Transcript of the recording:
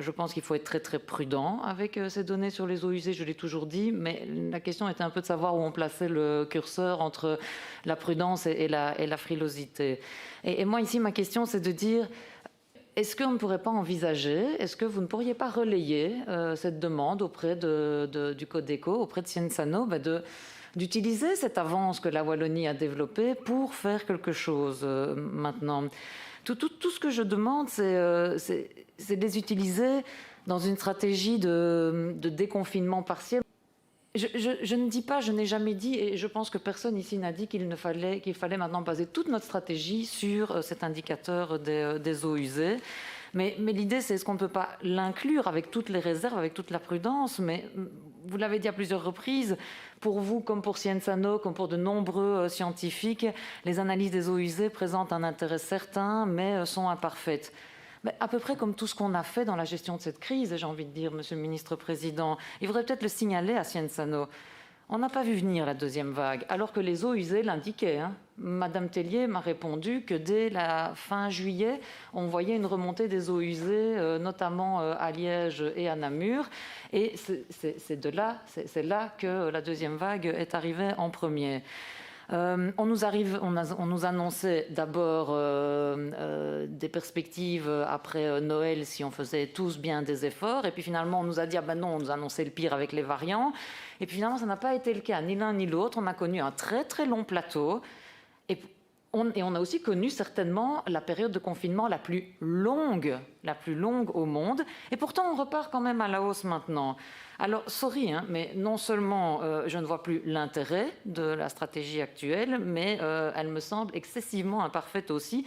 Je pense qu'il faut être très très prudent avec ces données sur les eaux usées, je l'ai toujours dit, mais la question était un peu de savoir où on plaçait le curseur entre la prudence et la frilosité. Et moi ici, ma question, c'est de dire, est-ce qu'on ne pourrait pas envisager, est-ce que vous ne pourriez pas relayer cette demande auprès du Codeco, auprès de Cienzano, d'utiliser cette avance que la Wallonie a développée pour faire quelque chose maintenant. Tout ce que je demande, c'est de les utiliser dans une stratégie de déconfinement partiel. Je ne dis pas, je n'ai jamais dit, et je pense que personne ici n'a dit qu'il fallait maintenant baser toute notre stratégie sur cet indicateur des eaux usées. Mais l'idée, c'est est-ce qu'on ne peut pas l'inclure avec toutes les réserves, avec toute la prudence, mais vous l'avez dit à plusieurs reprises, pour vous, comme pour Cienzano, comme pour de nombreux scientifiques, les analyses des eaux usées présentent un intérêt certain, mais sont imparfaites. Mais à peu près comme tout ce qu'on a fait dans la gestion de cette crise, j'ai envie de dire, Monsieur le Ministre-Président, il faudrait peut-être le signaler à Cienzano. On n'a pas vu venir la deuxième vague, alors que les eaux usées l'indiquaient. Madame Tellier m'a répondu que dès la fin juillet, on voyait une remontée des eaux usées, notamment à Liège et à Namur. Et c'est là que la deuxième vague est arrivée en premier. On nous annonçait d'abord des perspectives après Noël si on faisait tous bien des efforts, et puis finalement on nous a dit ah ben non, on nous annonçait le pire avec les variants, et puis finalement ça n'a pas été le cas, ni l'un ni l'autre. On a connu un très très long plateau, et on a aussi connu certainement la période de confinement la plus longue au monde, et pourtant on repart quand même à la hausse maintenant. Alors, sorry, mais non seulement je ne vois plus l'intérêt de la stratégie actuelle, mais elle me semble excessivement imparfaite aussi.